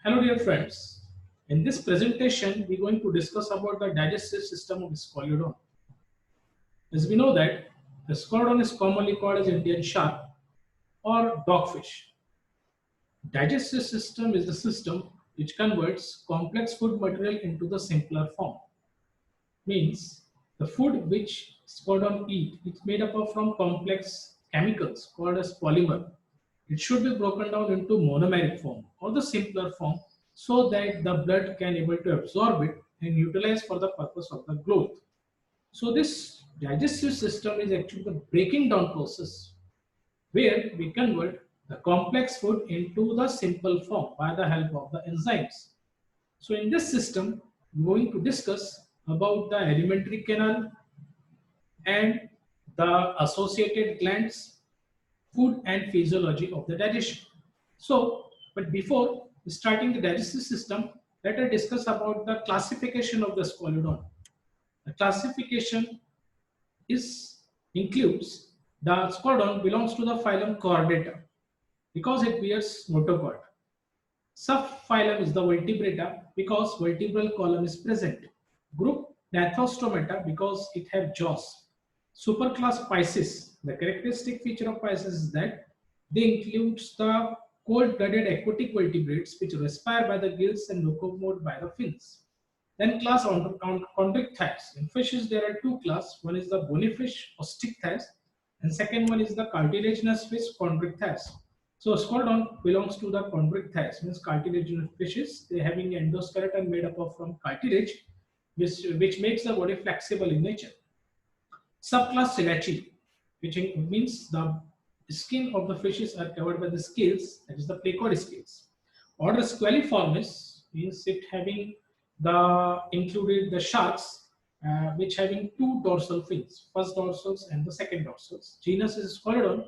Hello dear friends. In this presentation, we're going to discuss about the digestive system of Squalodon. As we know that the Squalodon is commonly called as Indian shark or dogfish. Digestive system is the system which converts complex food material into the simpler form. Means the food which Squalodon eat is made up of from complex chemicals called as polymer. It should be broken down into monomeric form or the simpler form so that the blood can able to absorb it and utilize for the purpose of the growth. So this digestive system is actually the breaking down process where we convert the complex food into the simple form by the help of the enzymes. So in this system, we're going to discuss about the alimentary canal and the associated glands, food and physiology of the digestion. So, but before starting the digestive system, let us discuss about the classification of the Squalodon. The classification is includes the Squalodon belongs to the phylum Chordata because it bears notochord. Subphylum is the Vertebrata because vertebral column is present. Group Gnathostomata because it have jaws. Superclass Pisces. The characteristic feature of Pisces is that they includes the cold-blooded aquatic vertebrates which respire by the gills and locomote by the fins. Then class chondrichthyes. In fishes there are two classes. One is the bony fish or stichthyes and second one is the cartilaginous fish chondrichthyes. So Squalodon belongs to the chondrichthyes, means cartilaginous fishes. They having endoskeleton made up of from cartilage, which makes the body flexible in nature. Subclass Selaci, which means the skin of the fishes are covered by the scales, that is the placoid scales. Order Squaliformis means it having the included the sharks, which having two dorsal fins, first dorsals and the second dorsals. Genus is Squalodon,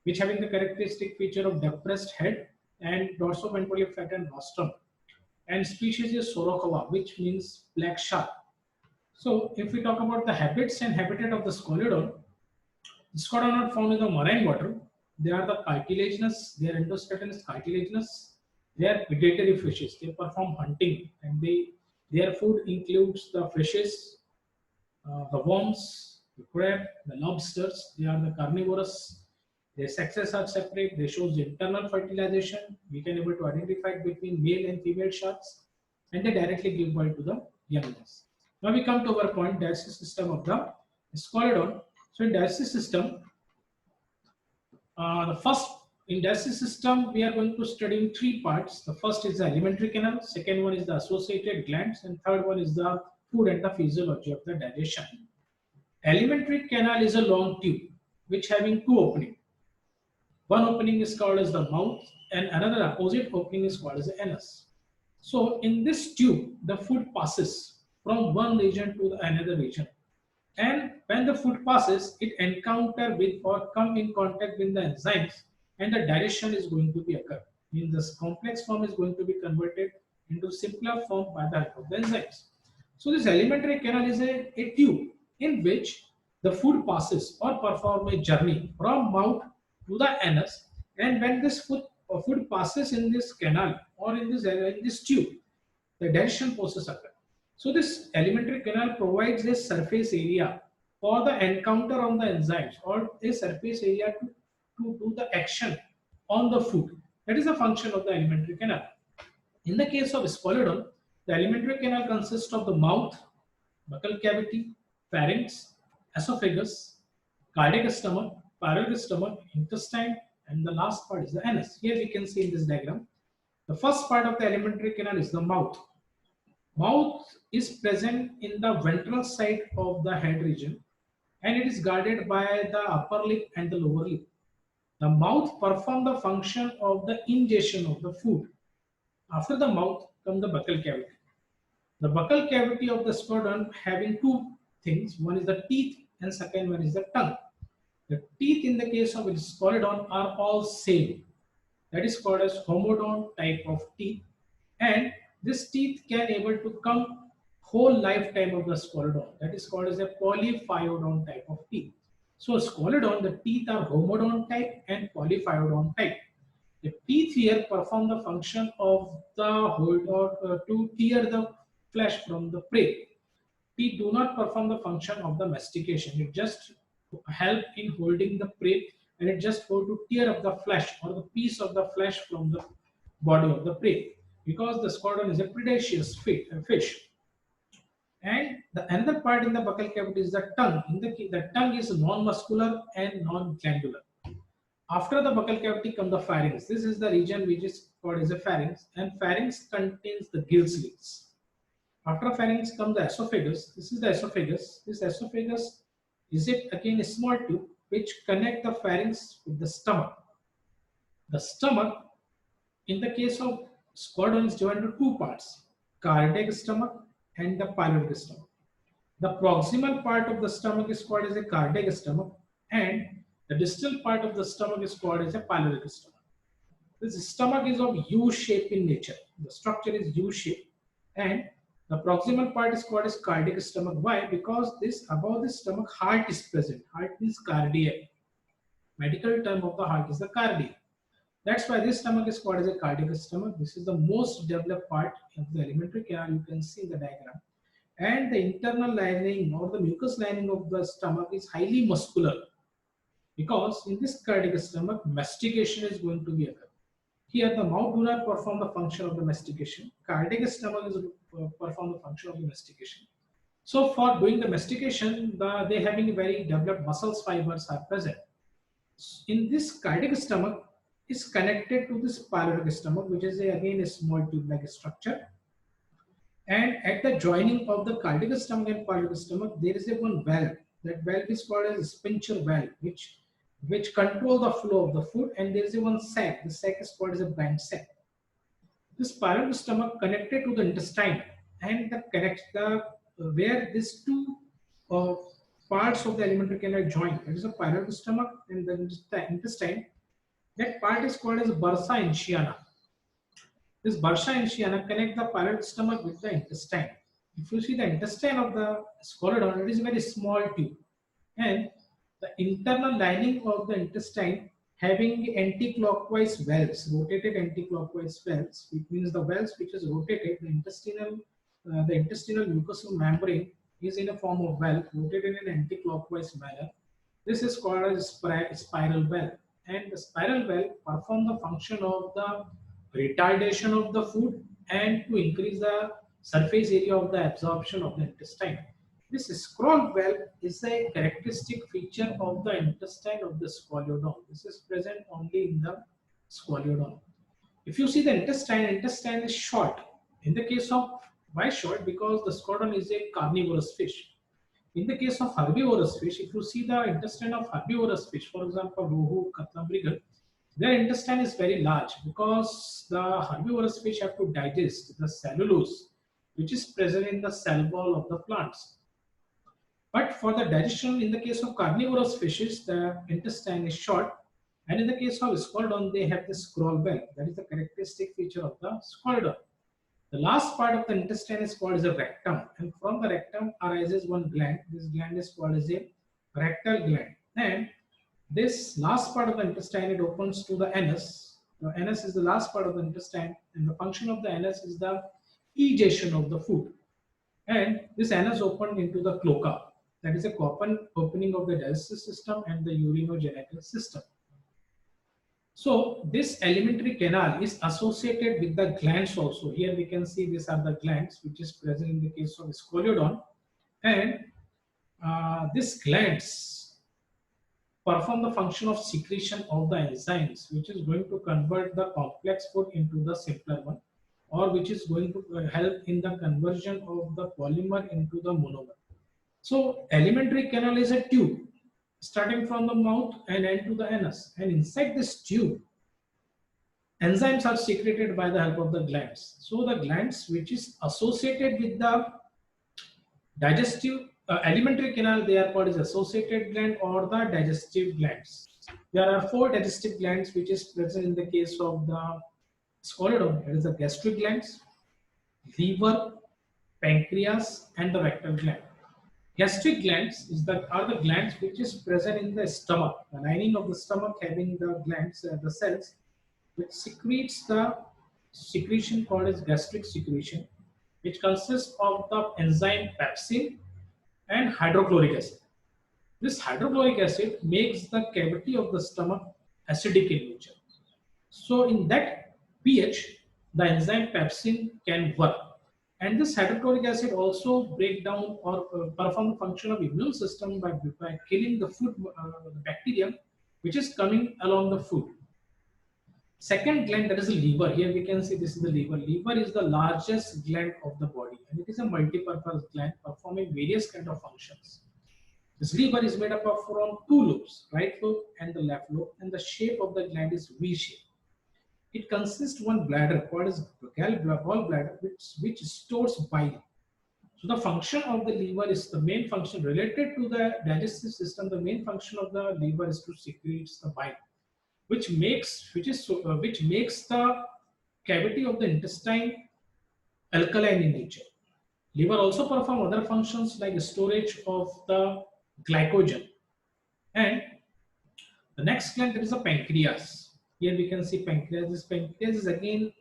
which having the characteristic feature of depressed head and dorsoventrally flattened rostrum. And species is Sorokawa, which means black shark. So if we talk about the habits and habitat of the Squalodon, Squalodon are found in the marine water. They are the cartilaginous, their endoskeleton is cartilaginous. They are predatory fishes. They perform hunting and their food includes the fishes, the worms, the crab, the lobsters. They are the carnivorous. Their sexes are separate. They show internal fertilization. We can able to identify between male and female sharks, and they directly give birth to the young ones. Now we come to our point, digestive system of the Squalodon. So in digestive system, the first in digestive system we are going to study in three parts. The first is the alimentary canal, second one is the associated glands, and third one is the food and the physiology of the digestion. Alimentary canal is a long tube which having two openings. One opening is called as the mouth and another opposite opening is called as the anus. So in this tube, the food passes from one region to the another region. And when the food passes, it encounter with or come in contact with the enzymes and the digestion is going to be occur. Means this complex form is going to be converted into simpler form by the help of the enzymes. So this alimentary canal is a tube in which the food passes or perform a journey from mouth to the anus, and when this food passes in this canal or in this tube, the digestion process occurs. So this alimentary canal provides a surface area for the encounter on the enzymes or a surface area to do the action on the food. That is the function of the alimentary canal. In the case of Squalodon, the alimentary canal consists of the mouth, buccal cavity, pharynx, esophagus, cardiac stomach, parallel stomach, intestine, and the last part is the anus. Here we can see in this diagram. The first part of the alimentary canal is the mouth. Mouth is present in the ventral side of the head region and it is guarded by the upper lip and the lower lip. The mouth performs the function of the ingestion of the food. After the mouth comes the buccal cavity. The buccal cavity of the Squalodon having two things. One is the teeth and second one is the tongue. The teeth in the case of Squalodon are all same. That is called as homodont type of teeth, and this teeth can able to come whole lifetime of the Squalodon. That is called as a polyphyodont type of teeth. So Squalodon, the teeth are homodont type and polyphyodont type. The teeth here perform the function of the hold or to tear the flesh from the prey. Teeth do not perform the function of the mastication. It just help in holding the prey, and it just go to tear up the flesh or the piece of the flesh from the body of the prey, because the squalodon is a predaceous fish. And the another part in the buccal cavity is the tongue. The tongue is non-muscular and non-glandular. After the buccal cavity comes the pharynx. This is the region which is called as a pharynx, and pharynx contains the gill slits. After pharynx comes the esophagus. This is the esophagus. This esophagus is it again a small tube which connect the pharynx with the stomach. The stomach, in the case of squalodon, is divided into two parts: cardiac stomach and the pyloric stomach. The proximal part of the stomach is called as a cardiac stomach, and the distal part of the stomach is called as a pyloric stomach. This stomach is of U-shape in nature. The structure is U-shape, and the proximal part is called as cardiac stomach. Why? Because this above the stomach heart is present. Heart means cardiac. Medical term of the heart is the cardiac. That's why this stomach is called as a cardiac stomach. This is the most developed part of the alimentary canal. You can see in the diagram. And the internal lining or the mucous lining of the stomach is highly muscular, because in this cardiac stomach mastication is going to be occur. Here the mouth do not perform the function of the mastication. Cardiac stomach is perform the function of the mastication. So for doing the mastication, they having very developed muscles fibers are present. In this cardiac stomach is connected to this pyloric stomach, which is again a small tube-like structure. And at the joining of the cardiac stomach and pyloric stomach, there is a one valve. That valve is called as a sphincter valve, which control the flow of the food. And there is a one sac. The sac is called as a Brand sac. This pyloric stomach connected to the intestine, and where these two parts of the alimentary canal join. That is the pyloric stomach and the intestine. That part is called as bursa insciana. This bursa insciana connect the pyloric stomach with the intestine. If you see the intestine of the squalodon, it is a very small tube, and the internal lining of the intestine having anti-clockwise valves, rotated anti-clockwise valves, which means the valves which is rotated, the intestinal mucosal membrane is in a form of valve rotated in an anti-clockwise manner. This is called as spiral valve, and the spiral valve perform the function of the retardation of the food and to increase the surface area of the absorption of the intestine. This scroll valve is a characteristic feature of the intestine of the squalodon. This is present only in the squalodon. If you see the intestine is short. In the case of, why short? Because the squalodon is a carnivorous fish. In the case of herbivorous fish, if you see the intestine of herbivorous fish, for example, rohu, katla, mrigal, their intestine is very large, because the herbivorous fish have to digest the cellulose which is present in the cell wall of the plants. But for the digestion, in the case of carnivorous fishes, the intestine is short, and in the case of squalodon, they have the scroll valve. That is the characteristic feature of the squalodon. The last part of the intestine is called as a rectum, and from the rectum arises one gland. This gland is called as a rectal gland, and this last part of the intestine, it opens to the anus. The anus is the last part of the intestine, and the function of the anus is the egestion of the food. And this anus opened into the cloaca. That is a common opening of the digestive system and the urinogenital system. So this alimentary canal is associated with the glands also. Here we can see these are the glands which is present in the case of squalodon, and these glands perform the function of secretion of the enzymes, which is going to convert the complex food into the simpler one, or which is going to help in the conversion of the polymer into the monomer. So alimentary canal is a tube starting from the mouth and end to the anus, and inside this tube enzymes are secreted by the help of the glands. So the glands which is associated with the digestive alimentary canal, they are called as associated gland or the digestive glands. There are four digestive glands which is present in the case of the squalodon. That is the gastric glands, liver, pancreas, and the rectal gland. Gastric glands are the glands which is present in the stomach, the lining of the stomach having the glands, the cells which secretes the secretion called as gastric secretion, which consists of the enzyme pepsin and hydrochloric acid. This hydrochloric acid makes the cavity of the stomach acidic in nature. So in that pH, the enzyme pepsin can work. And this hydrochloric acid also break down or perform the function of immune system by killing the food the bacteria which is coming along the food. Second gland, that is the liver. Here we can see this is the liver. Liver is the largest gland of the body and it is a multi-purpose gland performing various kind of functions. This liver is made up of from two lobes, right lobe and the left lobe, and the shape of the gland is V-shape. It consists one bladder called as gallbladder, which stores bile. So the function of the liver is the main function related to the digestive system. The main function of the liver is to secrete the bile, which makes the cavity of the intestine alkaline in nature. Liver also perform other functions like storage of the glycogen. And the next gland, there is a pancreas. Here we can see pancreas. This pancreas is again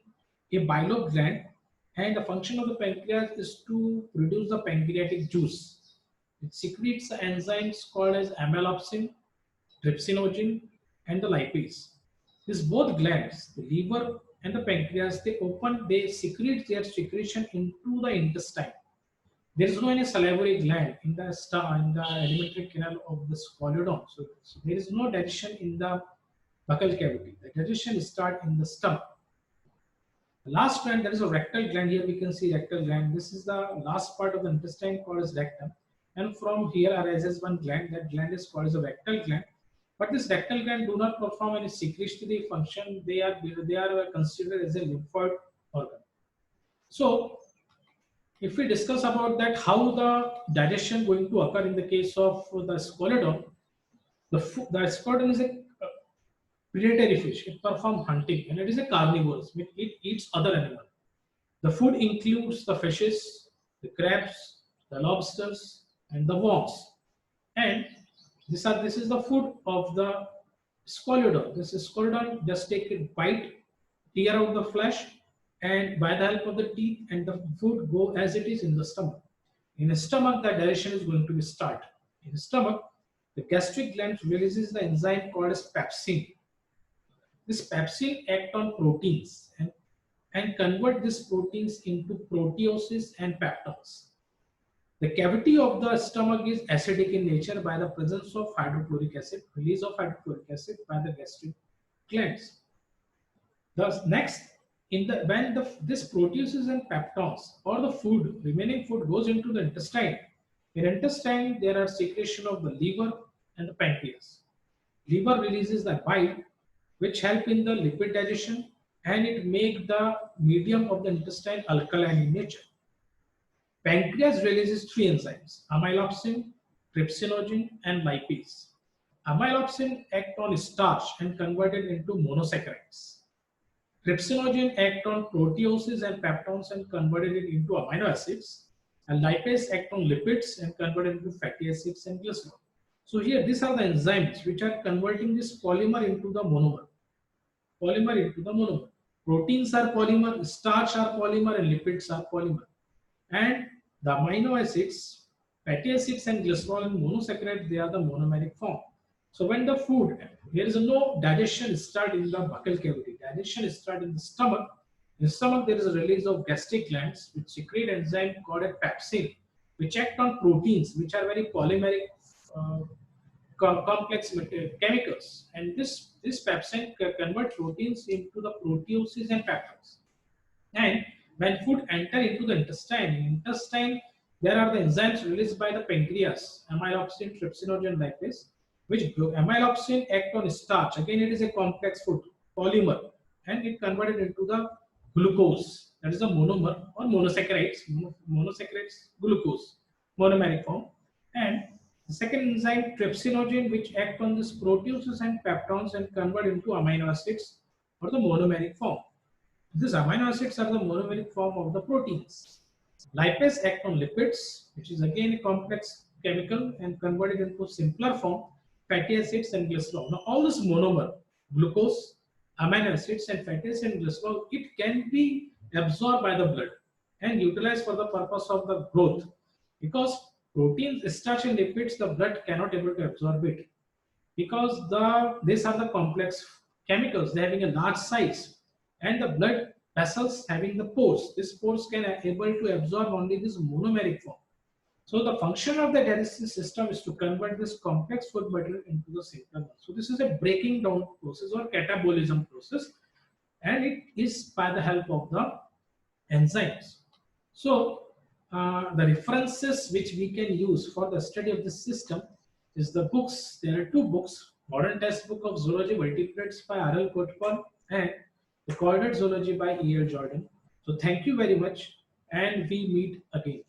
a bile gland, and the function of the pancreas is to produce the pancreatic juice. It secretes the enzymes called as amylopsin, trypsinogen, and the lipase. These both glands, the liver and the pancreas, they secrete their secretion into the intestine. There is no any salivary gland in the alimentary canal of the squalodon. So there is no digestion in the buccal cavity. The digestion starts in the stomach. The last gland, there is a rectal gland. Here we can see rectal gland. This is the last part of the intestine called as rectum. And from here arises one gland. That gland is called as a rectal gland. But this rectal gland do not perform any secretory function. They are considered as a lymphoid organ. So if we discuss about that, how the digestion going to occur in the case of the squalodon, the squalodon is a predatory fish. It performs hunting and it is a carnivore. It eats other animals. The food includes the fishes, the crabs, the lobsters, and the worms. And this is the food of the squalodon. This is squalodon just take a bite, tear out the flesh, and by the help of the teeth and the food go as it is in the stomach. In the stomach, the digestion is going to be start. In the stomach, the gastric gland releases the enzyme called as pepsin. This pepsin act on proteins and convert these proteins into proteoses and peptones. The cavity of the stomach is acidic in nature by the presence of hydrochloric acid, release of hydrochloric acid by the gastric glands. Thus, next, this proteoses and peptones or the remaining food goes into the intestine. In intestine, there are secretion of the liver and the pancreas. Liver releases the bile, which help in the lipid digestion, and it make the medium of the intestine alkaline in nature. Pancreas releases three enzymes: amylopsin, trypsinogen, and lipase. Amylopsin act on starch and convert it into monosaccharides. Trypsinogen act on proteoses and peptones and converted it into amino acids, and lipase act on lipids and converted into fatty acids and glycerol. So here, these are the enzymes which are converting this polymer into the monomer. Proteins are polymer, starch are polymer, and lipids are polymer. And the amino acids, fatty acids, and glycerol and monosaccharides, they are the monomeric form. So when the food, there is no digestion start in the buccal cavity. Digestion start in the stomach. In the stomach, there is a release of gastric glands which secrete enzyme called a pepsin, which act on proteins, which are very polymeric complex chemicals. And this pepsin convert proteins into the proteoses and peptides. And when food enter into the intestine, there are the enzymes released by the pancreas, amylopsin, trypsinogen, lipase, which amylopsin act on starch. Again, it is a complex food polymer, and it converted into the glucose. That is the monomer or monosaccharides. Monosaccharides, glucose, monomeric form. And the second enzyme, trypsinogen, which act on these proteoses and peptones and convert into amino acids or the monomeric form. These amino acids are the monomeric form of the proteins. Lipase act on lipids, which is again a complex chemical and converted into simpler form, fatty acids and glycerol. Now all this monomer, glucose, amino acids and fatty acids and glycerol, it can be absorbed by the blood and utilized for the purpose of the growth, because proteins, starch and lipids, the blood cannot able to absorb it, because these are the complex chemicals, they having a large size, and the blood vessels having the pores, these pores can able to absorb only this monomeric form. So the function of the digestive system is to convert this complex food material into the simple one. So this is a breaking down process or catabolism process, and it is by the help of the enzymes. So the references which we can use for the study of this system is the books. There are two books: Modern Textbook of Zoology Vertebrates by R.L. Kotpal and The Coordinate Zoology by E.L. Jordan. So thank you very much, and we meet again.